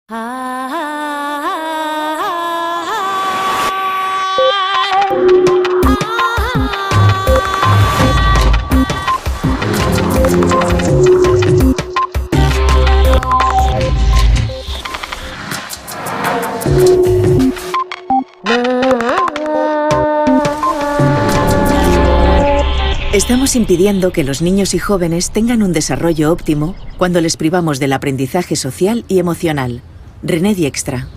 Estamos impidiendo que los niños y jóvenes tengan un desarrollo óptimo cuando les privamos del aprendizaje social y emocional. René Dijkstra.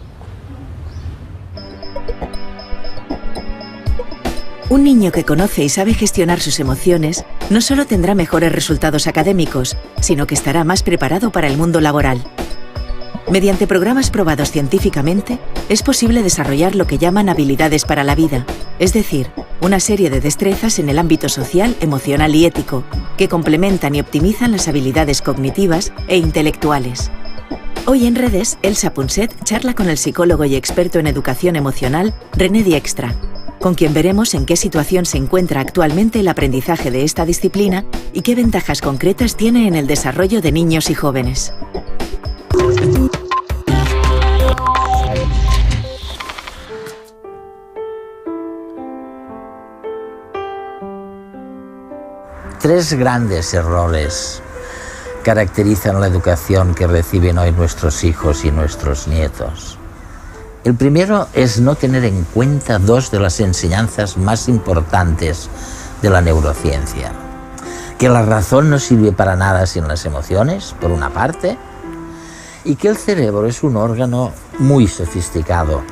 Un niño que conoce y sabe gestionar sus emociones no solo tendrá mejores resultados académicos, sino que estará más preparado para el mundo laboral. Mediante programas probados científicamente, es posible desarrollar lo que llaman habilidades para la vida, es decir, una serie de destrezas en el ámbito social, emocional y ético, que complementan y optimizan las habilidades cognitivas e intelectuales. Hoy en Redes, Elsa Punset charla con el psicólogo y experto en educación emocional, René Dijkstra, con quien veremos en qué situación se encuentra actualmente el aprendizaje de esta disciplina y qué ventajas concretas tiene en el desarrollo de niños y jóvenes. Tres grandes errores caracterizan la educación que reciben hoy nuestros hijos y nuestros nietos. El primero es no tener en cuenta dos de las enseñanzas más importantes de la neurociencia. Que la razón no sirve para nada sin las emociones, por una parte, y que el cerebro es un órgano muy sofisticado,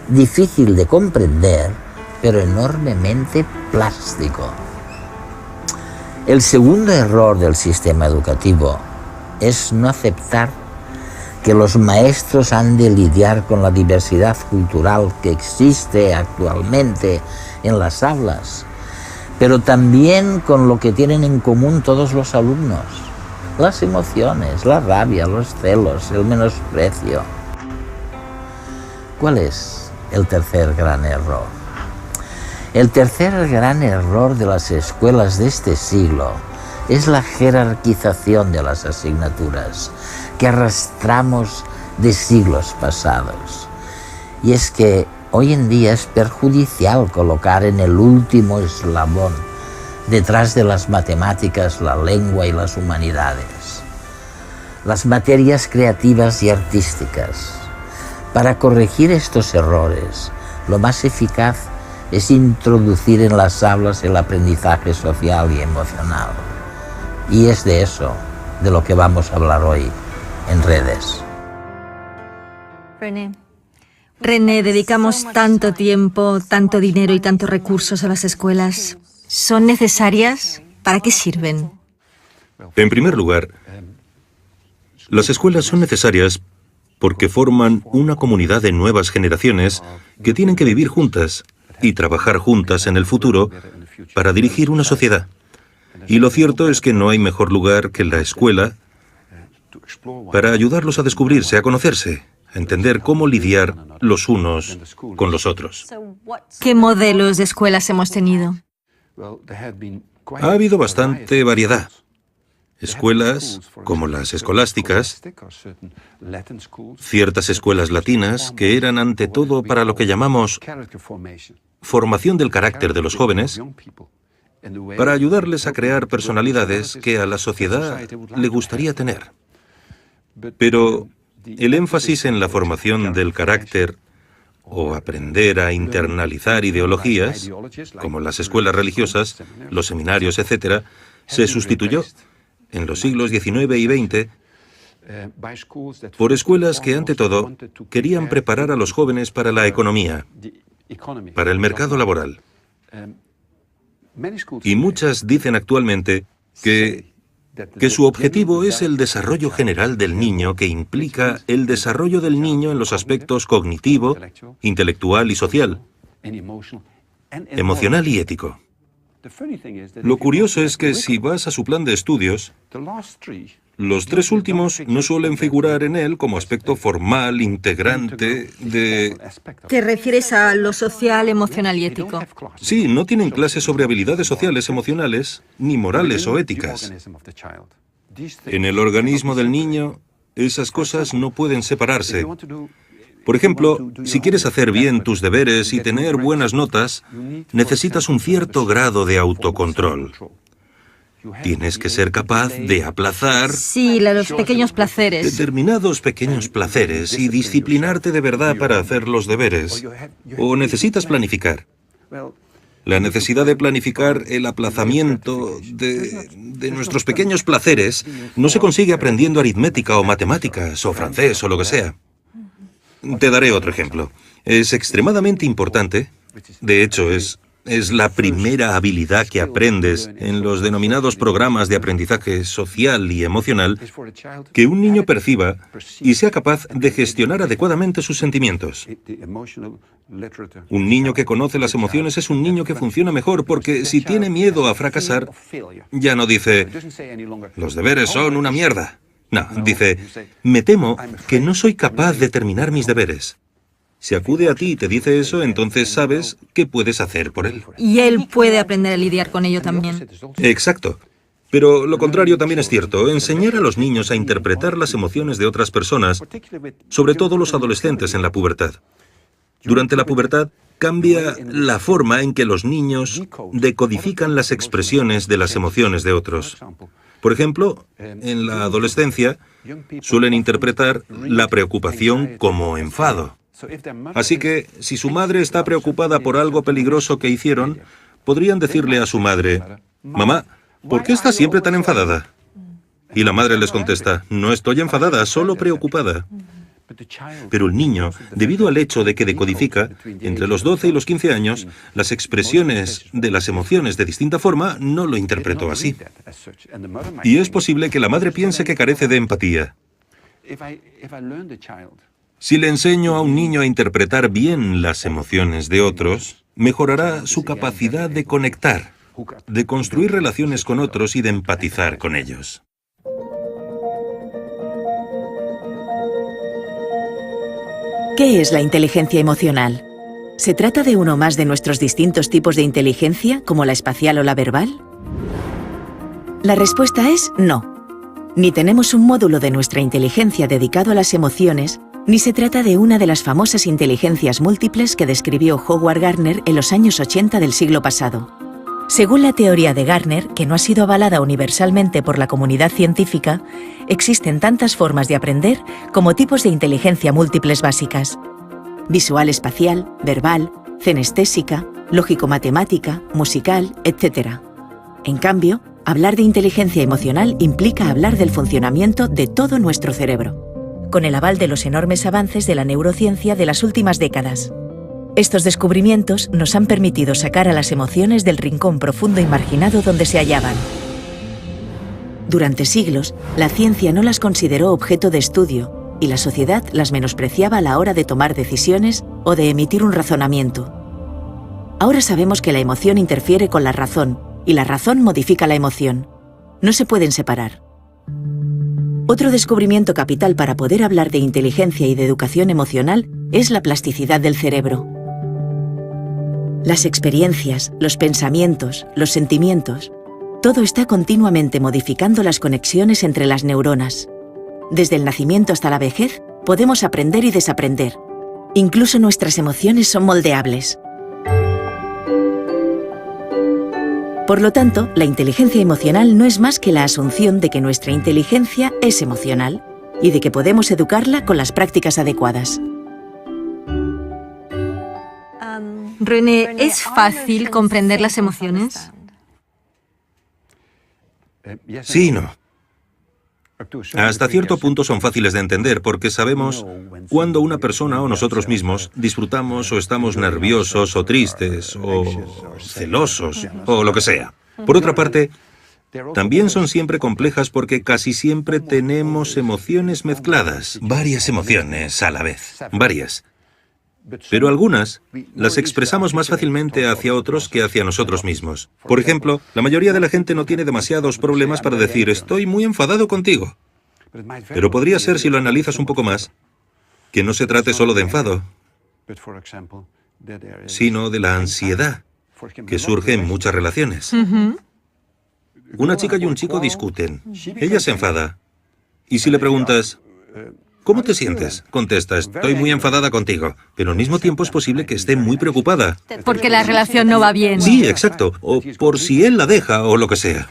difícil de comprender, pero enormemente plástico. El segundo error del sistema educativo es no aceptar que los maestros han de lidiar con la diversidad cultural que existe actualmente en las aulas, pero también con lo que tienen en común todos los alumnos: las emociones, la rabia, los celos, el menosprecio. ¿Cuál es el tercer gran error? El tercer gran error de las escuelas de este siglo es la jerarquización de las asignaturas que arrastramos de siglos pasados. Y es que hoy en día es perjudicial colocar en el último eslabón, detrás de las matemáticas, la lengua y las humanidades, las materias creativas y artísticas. Para corregir estos errores, lo más eficaz es introducir en las aulas el aprendizaje social y emocional. Y es de eso de lo que vamos a hablar hoy en Redes. René, dedicamos tanto tiempo, tanto dinero y tantos recursos a las escuelas. ¿Son necesarias? ¿Para qué sirven? En primer lugar, las escuelas son necesarias porque forman una comunidad de nuevas generaciones que tienen que vivir juntas y trabajar juntas en el futuro para dirigir una sociedad. Y lo cierto es que no hay mejor lugar que la escuela para ayudarlos a descubrirse, a conocerse, a entender cómo lidiar los unos con los otros. ¿Qué modelos de escuelas hemos tenido? Ha habido bastante variedad. Escuelas como las escolásticas, ciertas escuelas latinas que eran ante todo para lo que llamamos formación del carácter de los jóvenes, para ayudarles a crear personalidades que a la sociedad le gustaría tener. Pero el énfasis en la formación del carácter o aprender a internalizar ideologías, como las escuelas religiosas, los seminarios, etc., se sustituyó en los siglos XIX y XX por escuelas que, ante todo, querían preparar a los jóvenes para la economía, para el mercado laboral. Y muchas dicen actualmente que su objetivo es el desarrollo general del niño, que implica el desarrollo del niño en los aspectos cognitivo, intelectual y social, emocional y ético. Lo curioso es que si vas a su plan de estudios, los tres últimos no suelen figurar en él como aspecto formal, integrante de... ¿Te refieres a lo social, emocional y ético? Sí, no tienen clases sobre habilidades sociales, emocionales, ni morales o éticas. En el organismo del niño Esas cosas no pueden separarse. Por ejemplo, si quieres hacer bien tus deberes y tener buenas notas, necesitas un cierto grado de autocontrol. Tienes que ser capaz de aplazar Sí, los pequeños placeres. determinados pequeños placeres y disciplinarte de verdad para hacer los deberes. O necesitas planificar. La necesidad de planificar el aplazamiento de nuestros pequeños placeres no se consigue aprendiendo aritmética o matemáticas o francés o lo que sea. Te daré otro ejemplo. Es extremadamente importante, de hecho es la primera habilidad que aprendes en los denominados programas de aprendizaje social y emocional, que un niño perciba y sea capaz de gestionar adecuadamente sus sentimientos. Un niño que conoce las emociones es un niño que funciona mejor porque si tiene miedo a fracasar, ya no dice, los deberes son una mierda. No, dice, me temo que no soy capaz de terminar mis deberes. Si acude a ti y te dice eso, entonces sabes qué puedes hacer por él. Y él puede aprender a lidiar con ello también. Exacto. Pero lo contrario también es cierto. Enseñar a los niños a interpretar las emociones de otras personas, sobre todo los adolescentes en la pubertad. Durante la pubertad, cambia la forma en que los niños decodifican las expresiones de las emociones de otros. Por ejemplo, en la adolescencia, suelen interpretar la preocupación como enfado. Así que, si su madre está preocupada por algo peligroso que hicieron, podrían decirle a su madre, «Mamá, ¿por qué estás siempre tan enfadada?» Y la madre les contesta, «No estoy enfadada, solo preocupada». Pero el niño, debido al hecho de que decodifica, entre los 12 y los 15 años, las expresiones de las emociones de distinta forma, no lo interpretó así. Y es posible que la madre piense que carece de empatía. Si le enseño a un niño a interpretar bien las emociones de otros, mejorará su capacidad de conectar, de construir relaciones con otros y de empatizar con ellos. ¿Qué es la inteligencia emocional? ¿Se trata de uno más de nuestros distintos tipos de inteligencia, como la espacial o la verbal? La respuesta es no. Ni tenemos un módulo de nuestra inteligencia dedicado a las emociones, ni se trata de una de las famosas inteligencias múltiples que describió Howard Gardner en los años 80 del siglo pasado. Según la teoría de Gardner, que no ha sido avalada universalmente por la comunidad científica, existen tantas formas de aprender como tipos de inteligencia múltiples básicas: visual espacial, verbal, cenestésica, lógico-matemática, musical, etc. En cambio, hablar de inteligencia emocional implica hablar del funcionamiento de todo nuestro cerebro, con el aval de los enormes avances de la neurociencia de las últimas décadas. Estos descubrimientos nos han permitido sacar a las emociones del rincón profundo y marginado donde se hallaban. Durante siglos, la ciencia no las consideró objeto de estudio y la sociedad las menospreciaba a la hora de tomar decisiones o de emitir un razonamiento. Ahora sabemos que la emoción interfiere con la razón y la razón modifica la emoción. No se pueden separar. Otro descubrimiento capital para poder hablar de inteligencia y de educación emocional es la plasticidad del cerebro. Las experiencias, los pensamientos, los sentimientos, todo está continuamente modificando las conexiones entre las neuronas. Desde el nacimiento hasta la vejez, podemos aprender y desaprender. Incluso nuestras emociones son moldeables. Por lo tanto, la inteligencia emocional no es más que la asunción de que nuestra inteligencia es emocional y de que podemos educarla con las prácticas adecuadas. René, ¿es fácil comprender las emociones? Sí y no. Hasta cierto punto son fáciles de entender porque sabemos cuando una persona o nosotros mismos disfrutamos o estamos nerviosos o tristes o celosos o lo que sea. Por otra parte, también son siempre complejas porque casi siempre tenemos emociones mezcladas, varias emociones a la vez, varias. Pero algunas las expresamos más fácilmente hacia otros que hacia nosotros mismos. Por ejemplo, la mayoría de la gente no tiene demasiados problemas para decir «estoy muy enfadado contigo». Pero podría ser, si lo analizas un poco más, que no se trate solo de enfado, sino de la ansiedad que surge en muchas relaciones. Una chica y un chico discuten. Ella se enfada. Y si le preguntas ¿Cómo te sientes? Contesta, estoy muy enfadada contigo, pero al mismo tiempo es posible que esté muy preocupada. Porque la relación no va bien. Sí, exacto. O por si él la deja o lo que sea.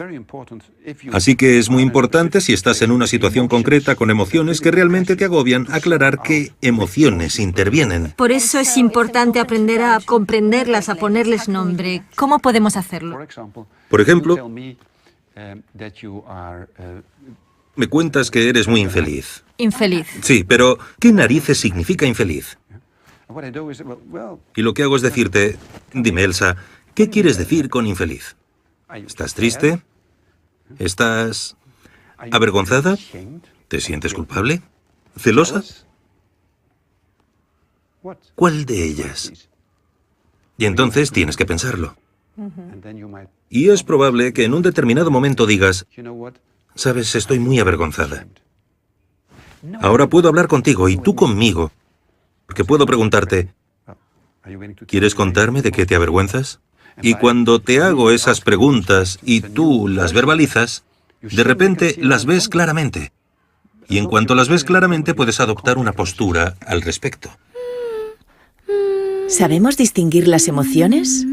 Así que es muy importante, si estás en una situación concreta con emociones que realmente te agobian, aclarar qué emociones intervienen. Por eso es importante aprender a comprenderlas, a ponerles nombre. ¿Cómo podemos hacerlo? Por ejemplo, me cuentas que eres muy infeliz. Infeliz. Sí, pero ¿qué narices significa infeliz? Y lo que hago es decirte, dime, Elsa, ¿qué quieres decir con infeliz? ¿Estás triste? ¿Estás avergonzada? ¿Te sientes culpable? ¿Celosa? ¿Cuál de ellas? Y entonces tienes que pensarlo. Y es probable que en un determinado momento digas, sabes, estoy muy avergonzada. Ahora puedo hablar contigo y tú conmigo, porque puedo preguntarte, ¿quieres contarme de qué te avergüenzas? Y cuando te hago esas preguntas y tú las verbalizas, de repente las ves claramente. Y en cuanto las ves claramente, puedes adoptar una postura al respecto. ¿Sabemos distinguir las emociones?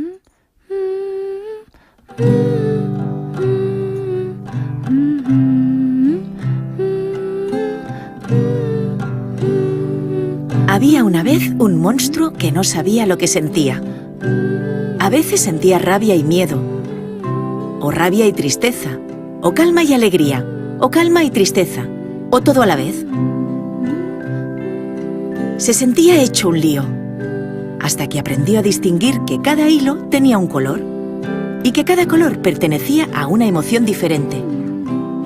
Había una vez un monstruo que no sabía lo que sentía. A veces sentía rabia y miedo, o rabia y tristeza, o calma y alegría, o calma y tristeza, o todo a la vez. Se sentía hecho un lío, hasta que aprendió a distinguir que cada hilo tenía un color, y que cada color pertenecía a una emoción diferente.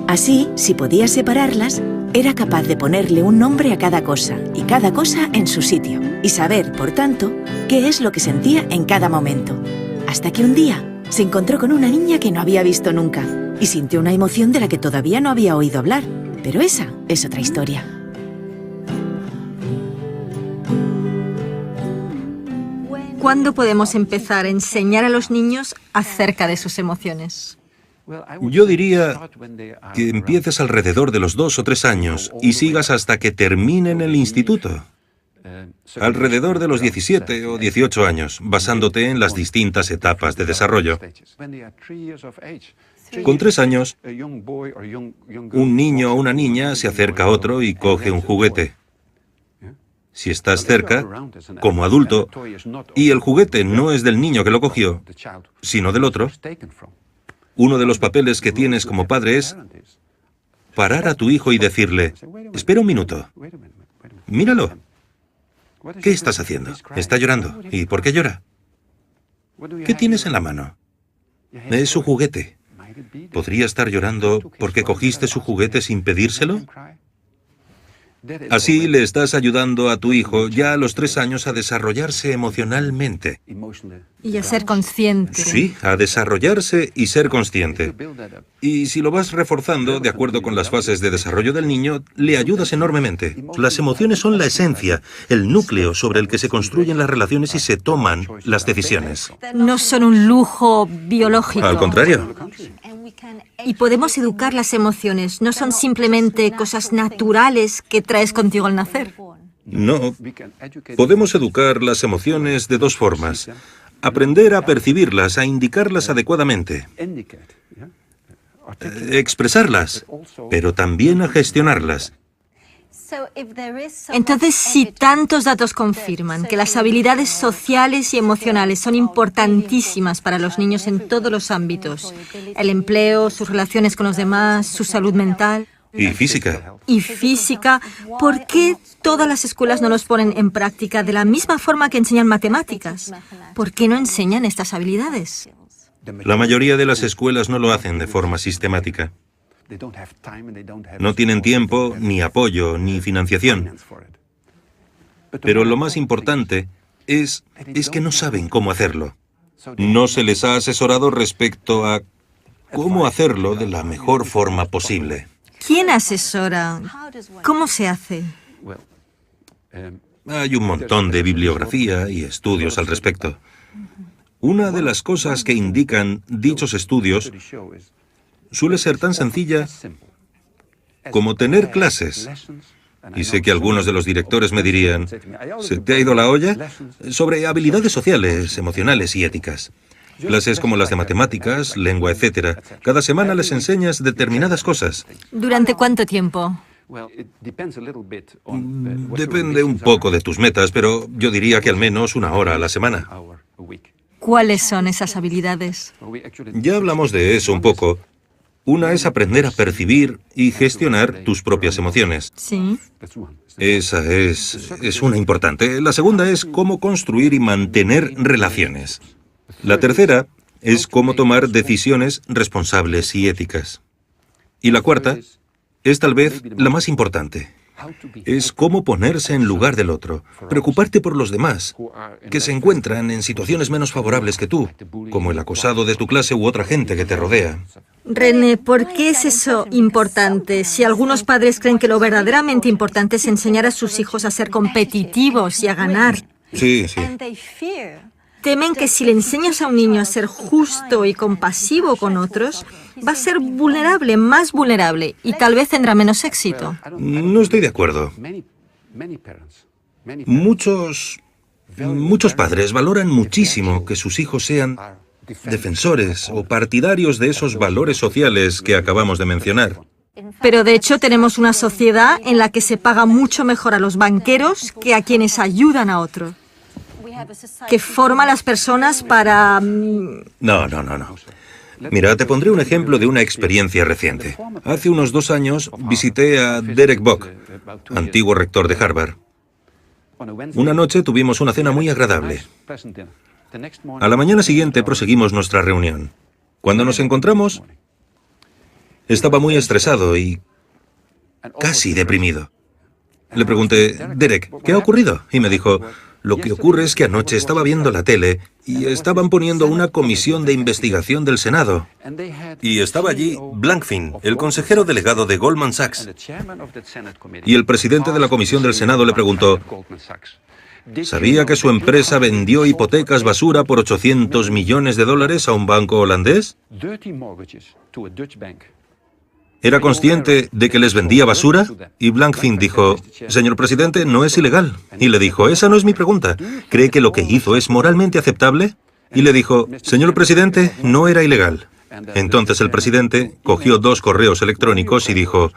Así, si podía separarlas, era capaz de ponerle un nombre a cada cosa, y cada cosa en su sitio, y saber, por tanto, qué es lo que sentía en cada momento. Hasta que un día se encontró con una niña que no había visto nunca, y sintió una emoción de la que todavía no había oído hablar. Pero esa es otra historia. ¿Cuándo podemos empezar a enseñar a los niños acerca de sus emociones? Yo diría que empieces alrededor de los 2 o 3 años y sigas hasta que terminen el instituto. Alrededor de los 17 o 18 años, basándote en las distintas etapas de desarrollo. Con 3 años, un niño o una niña se acerca a otro y coge un juguete. Si estás cerca, como adulto, y el juguete no es del niño que lo cogió, sino del otro, uno de los papeles que tienes como padre es parar a tu hijo y decirle, espera un minuto, míralo. ¿Qué estás haciendo? Está llorando. ¿Y por qué llora? ¿Qué tienes en la mano? Es su juguete. ¿Podría estar llorando porque cogiste su juguete sin pedírselo? Así le estás ayudando a tu hijo ya a los 3 años a desarrollarse emocionalmente. Y a ser consciente. Sí, a desarrollarse y ser consciente. Y si lo vas reforzando de acuerdo con las fases de desarrollo del niño, le ayudas enormemente. Las emociones son la esencia, el núcleo sobre el que se construyen las relaciones y se toman las decisiones. No son un lujo biológico. Al contrario. Y podemos educar las emociones, no son simplemente cosas naturales que traes contigo al nacer. No. Podemos educar las emociones de 2 formas. Aprender a percibirlas, a indicarlas adecuadamente. Expresarlas, pero también a gestionarlas. Entonces, si tantos datos confirman que las habilidades sociales y emocionales son importantísimas para los niños en todos los ámbitos, el empleo, sus relaciones con los demás, su salud mental... Y física. Y física, ¿por qué todas las escuelas no los ponen en práctica de la misma forma que enseñan matemáticas? ¿Por qué no enseñan estas habilidades? La mayoría de las escuelas no lo hacen de forma sistemática. No tienen tiempo, ni apoyo, ni financiación. Pero lo más importante es que no saben cómo hacerlo. No se les ha asesorado respecto a cómo hacerlo de la mejor forma posible. ¿Quién asesora? ¿Cómo se hace? Hay un montón de bibliografía y estudios al respecto. Una de las cosas que indican dichos estudios suele ser tan sencilla como tener clases Y sé que algunos de los directores me dirían, ¿se te ha ido la olla? Sobre habilidades sociales, emocionales y éticas. Clases como las de matemáticas, lengua, etc. Cada semana les enseñas determinadas cosas. ¿Durante cuánto tiempo? Depende un poco de tus metas, pero yo diría que al menos 1 hora a la semana. ¿Cuáles son esas habilidades? Ya hablamos de eso un poco. Una es aprender a percibir y gestionar tus propias emociones. Sí. Esa es una importante. La segunda es cómo construir y mantener relaciones. La tercera es cómo tomar decisiones responsables y éticas. Y la cuarta es tal vez la más importante. Es cómo ponerse en lugar del otro, preocuparte por los demás, que se encuentran en situaciones menos favorables que tú, como el acosado de tu clase u otra gente que te rodea. René, ¿por qué es eso importante? Si algunos padres creen que lo verdaderamente importante es enseñar a sus hijos a ser competitivos y a ganar. Sí. Temen que si le enseñas a un niño a ser justo y compasivo con otros, va a ser vulnerable, más vulnerable, y tal vez tendrá menos éxito. No estoy de acuerdo. Muchos padres valoran muchísimo que sus hijos sean defensores o partidarios de esos valores sociales que acabamos de mencionar. Pero de hecho tenemos una sociedad en la que se paga mucho mejor a los banqueros que a quienes ayudan a otros, que forma a las personas para... No. Mira, te pondré un ejemplo de una experiencia reciente. Hace unos 2 años visité a Derek Bock, antiguo rector de Harvard. Una noche tuvimos una cena muy agradable. A la mañana siguiente proseguimos nuestra reunión. Cuando nos encontramos, estaba muy estresado y casi deprimido. Le pregunté, Derek, ¿qué ha ocurrido? Y me dijo, lo que ocurre es que anoche estaba viendo la tele y estaban poniendo una comisión de investigación del Senado. Y estaba allí Blankfein, el consejero delegado de Goldman Sachs. Y el presidente de la comisión del Senado le preguntó, ¿sabía que su empresa vendió hipotecas basura por $800 millones a un banco holandés? ¿Era consciente de que les vendía basura? Y Blankfein dijo, señor presidente, no es ilegal. Y le dijo, esa no es mi pregunta. ¿Cree que lo que hizo es moralmente aceptable? Y le dijo, señor presidente, no era ilegal. Entonces el presidente cogió 2 correos electrónicos y dijo,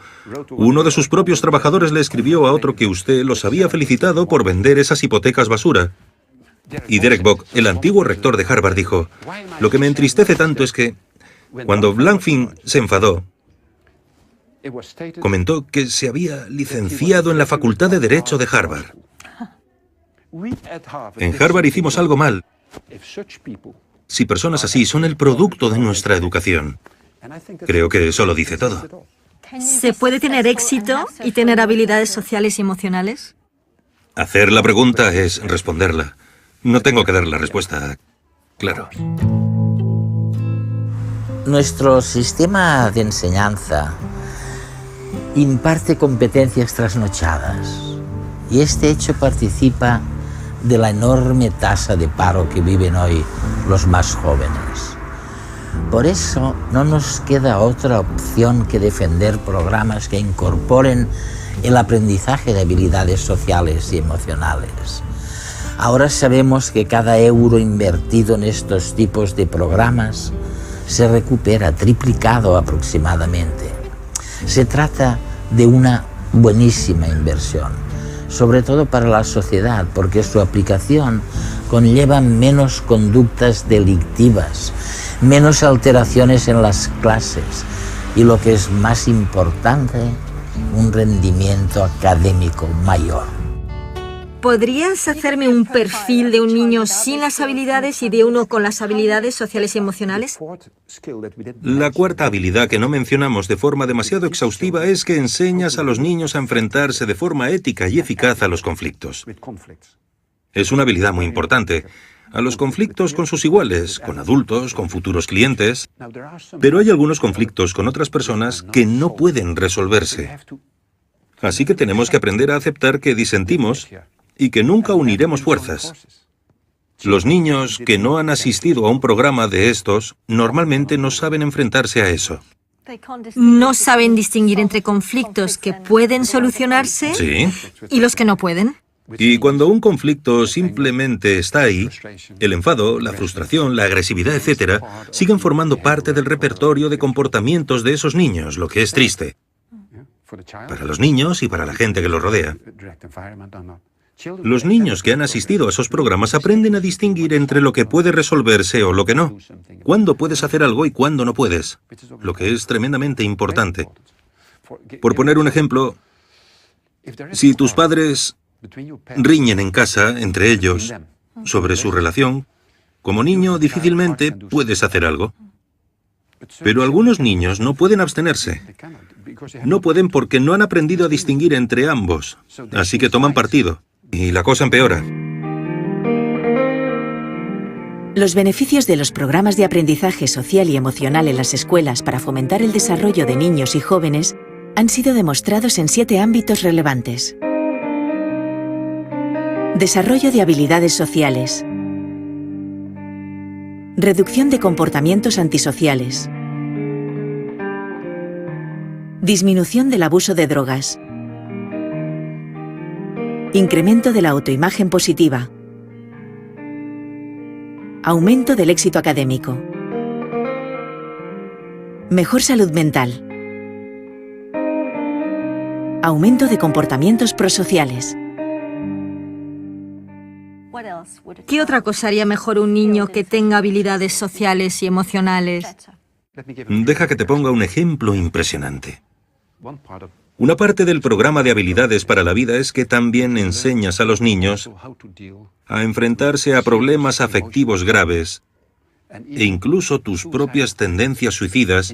uno de sus propios trabajadores le escribió a otro que usted los había felicitado por vender esas hipotecas basura. Y Derek Bock, el antiguo rector de Harvard, dijo, lo que me entristece tanto es que cuando Blankfein se enfadó, comentó que se había licenciado en la Facultad de Derecho de Harvard. En Harvard hicimos algo mal. Si personas así son el producto de nuestra educación, creo que eso lo dice todo. ¿Se puede tener éxito y tener habilidades sociales y emocionales? Hacer la pregunta es responderla. No tengo que dar la respuesta, claro. Nuestro sistema de enseñanza imparte competencias trasnochadas y este hecho participa de la enorme tasa de paro que viven hoy los más jóvenes. Por eso no nos queda otra opción que defender programas que incorporen el aprendizaje de habilidades sociales y emocionales. Ahora sabemos que cada euro invertido en estos tipos de programas se recupera triplicado aproximadamente. Se trata de una buenísima inversión, sobre todo para la sociedad, porque su aplicación conlleva menos conductas delictivas, menos alteraciones en las clases y, lo que es más importante, un rendimiento académico mayor. ¿Podrías hacerme un perfil de un niño sin las habilidades y de uno con las habilidades sociales y emocionales? La cuarta habilidad que no mencionamos de forma demasiado exhaustiva es que enseñas a los niños a enfrentarse de forma ética y eficaz a los conflictos. Es una habilidad muy importante. A los conflictos con sus iguales, con adultos, con futuros clientes. Pero hay algunos conflictos con otras personas que no pueden resolverse. Así que tenemos que aprender a aceptar que disentimos y que nunca uniremos fuerzas. Los niños que no han asistido a un programa de estos normalmente no saben enfrentarse a eso. No saben distinguir entre conflictos que pueden solucionarse Sí. y los que no pueden. Y cuando un conflicto simplemente está ahí, el enfado, la frustración, la agresividad, etc., siguen formando parte del repertorio de comportamientos de esos niños, lo que es triste. Para los niños y para la gente que los rodea. Los niños que han asistido a esos programas aprenden a distinguir entre lo que puede resolverse o lo que no. Cuándo puedes hacer algo y cuándo no puedes. Lo que es tremendamente importante. Por poner un ejemplo, si tus padres riñen en casa entre ellos sobre su relación, como niño difícilmente puedes hacer algo. Pero algunos niños no pueden abstenerse. No pueden porque no han aprendido a distinguir entre ambos. Así que toman partido. Y la cosa empeora. Los beneficios de los programas de aprendizaje social y emocional en las escuelas para fomentar el desarrollo de niños y jóvenes han sido demostrados en 7 ámbitos relevantes. Desarrollo de habilidades sociales. Reducción de comportamientos antisociales. Disminución del abuso de drogas. Incremento de la autoimagen positiva. Aumento del éxito académico. Mejor salud mental. Aumento de comportamientos prosociales. ¿Qué otra cosa haría mejor un niño que tenga habilidades sociales y emocionales? Deja que te ponga un ejemplo impresionante. Una parte del programa de habilidades para la vida es que también enseñas a los niños a enfrentarse a problemas afectivos graves e incluso tus propias tendencias suicidas,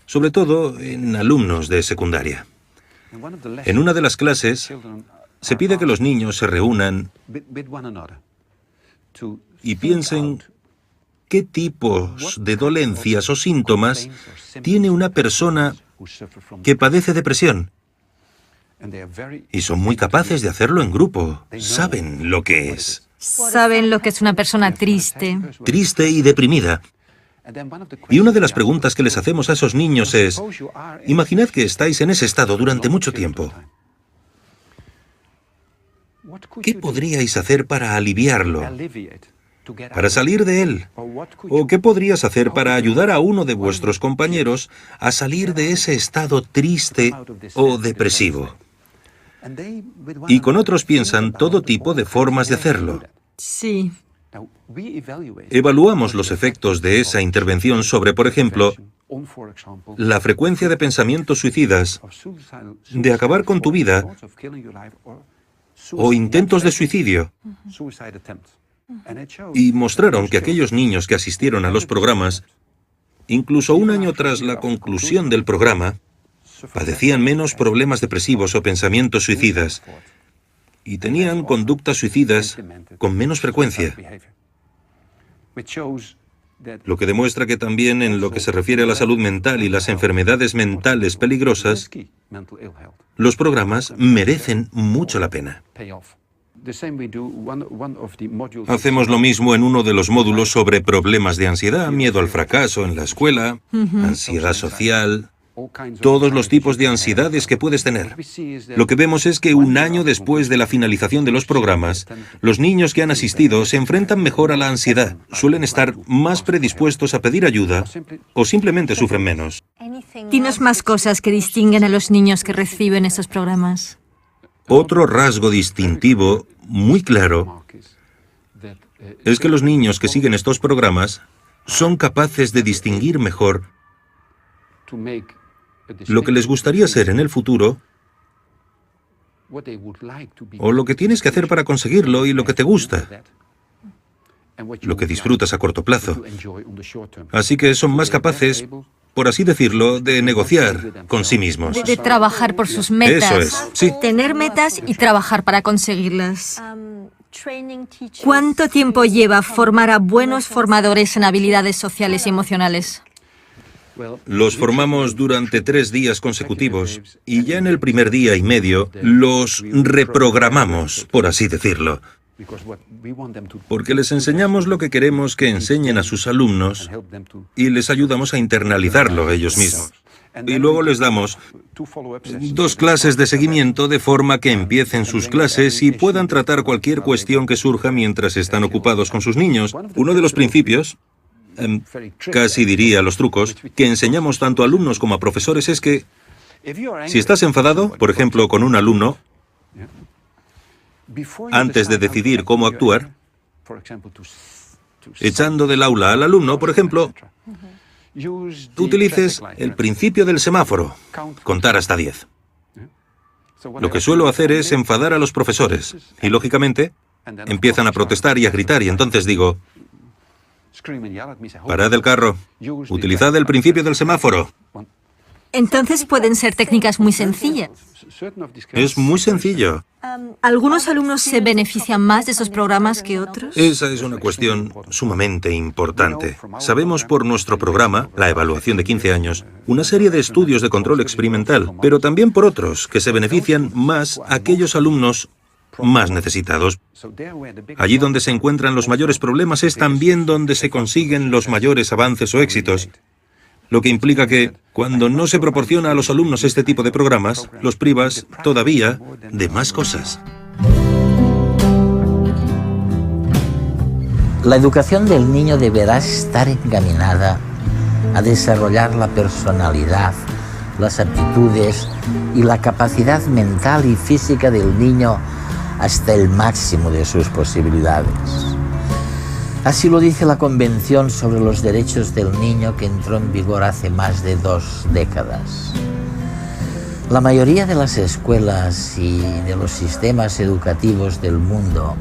sobre todo en alumnos de secundaria. En una de las clases se pide que los niños se reúnan y piensen qué tipos de dolencias o síntomas tiene una persona que padece depresión. Y son muy capaces de hacerlo en grupo. Saben lo que es. Saben lo que es una persona triste. Triste y deprimida. Y una de las preguntas que les hacemos a esos niños es, imaginad que estáis en ese estado durante mucho tiempo. ¿Qué podríais hacer para aliviarlo? ¿Para salir de él? ¿O qué podrías hacer para ayudar a uno de vuestros compañeros a salir de ese estado triste o depresivo? Y con otros piensan todo tipo de formas de hacerlo. Sí. Evaluamos los efectos de esa intervención sobre, por ejemplo, la frecuencia de pensamientos suicidas, de acabar con tu vida, o intentos de suicidio. Y mostraron que aquellos niños que asistieron a los programas, incluso un año tras la conclusión del programa, padecían menos problemas depresivos o pensamientos suicidas y tenían conductas suicidas con menos frecuencia. Lo que demuestra que también en lo que se refiere a la salud mental y las enfermedades mentales peligrosas, los programas merecen mucho la pena. Hacemos lo mismo en uno de los módulos sobre problemas de ansiedad, miedo al fracaso en la escuela, ansiedad social, todos los tipos de ansiedades que puedes tener. Lo que vemos es que un año después de la finalización de los programas, los niños que han asistido se enfrentan mejor a la ansiedad, suelen estar más predispuestos a pedir ayuda o simplemente sufren menos. Dinos más cosas que distinguen a los niños que reciben esos programas. Otro rasgo distintivo muy claro es que los niños que siguen estos programas son capaces de distinguir mejor lo que les gustaría ser en el futuro o lo que tienes que hacer para conseguirlo y lo que te gusta, lo que disfrutas a corto plazo. Así que son más capaces, por así decirlo, de negociar con sí mismos. De trabajar por sus metas. Eso es, sí. Tener metas y trabajar para conseguirlas. ¿Cuánto tiempo lleva formar a buenos formadores en habilidades sociales y emocionales? Los formamos durante 3 días consecutivos y ya en el primer día y medio los reprogramamos, por así decirlo. Porque les enseñamos lo que queremos que enseñen a sus alumnos y les ayudamos a internalizarlo ellos mismos. Y luego les damos 2 clases de seguimiento de forma que empiecen sus clases y puedan tratar cualquier cuestión que surja mientras están ocupados con sus niños. Uno de los principios, casi diría los trucos, que enseñamos tanto a alumnos como a profesores es que si estás enfadado, por ejemplo, con un alumno, antes de decidir cómo actuar, echando del aula al alumno, por ejemplo, utilices el principio del semáforo, contar hasta 10. Lo que suelo hacer es enfadar a los profesores y, lógicamente, empiezan a protestar y a gritar y entonces digo, parad el carro, utilizad el principio del semáforo. Entonces pueden ser técnicas muy sencillas. Es muy sencillo. ¿Algunos alumnos se benefician más de esos programas que otros? Esa es una cuestión sumamente importante. Sabemos por nuestro programa, la evaluación de 15 años, una serie de estudios de control experimental, pero también por otros, que se benefician más aquellos alumnos más necesitados. Allí donde se encuentran los mayores problemas es también donde se consiguen los mayores avances o éxitos. Lo que implica que, cuando no se proporciona a los alumnos este tipo de programas, los privas todavía de más cosas. La educación del niño deberá estar encaminada a desarrollar la personalidad, las aptitudes y la capacidad mental y física del niño hasta el máximo de sus posibilidades. Así lo dice la Convención sobre los Derechos del Niño, que entró en vigor hace más de 2 décadas. La mayoría de las escuelas y de los sistemas educativos del mundo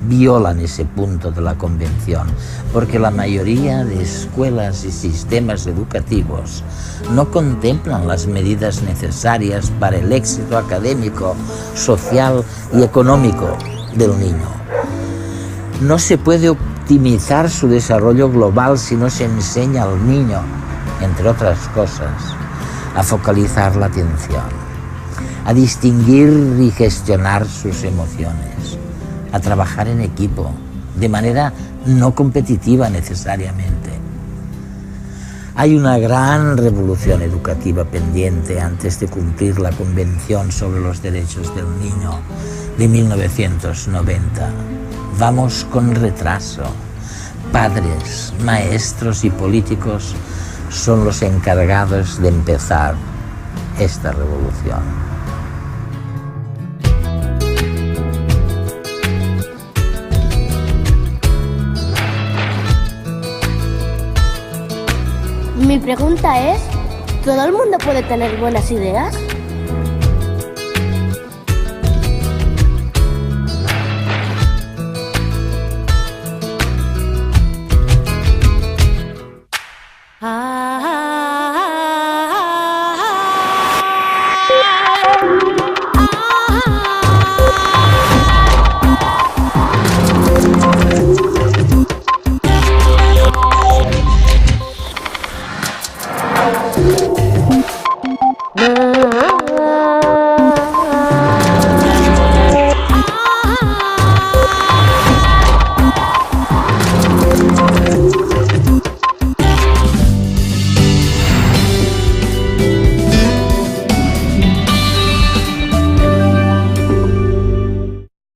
violan ese punto de la Convención, porque la mayoría de escuelas y sistemas educativos no contemplan las medidas necesarias para el éxito académico, social y económico del niño. No se puede optimizar su desarrollo global si no se enseña al niño, entre otras cosas, a focalizar la atención, a distinguir y gestionar sus emociones, a trabajar en equipo, de manera no competitiva necesariamente. Hay una gran revolución educativa pendiente antes de cumplir la Convención sobre los Derechos del Niño de 1990. Vamos con retraso. Padres, maestros y políticos son los encargados de empezar esta revolución. Mi pregunta es, ¿todo el mundo puede tener buenas ideas?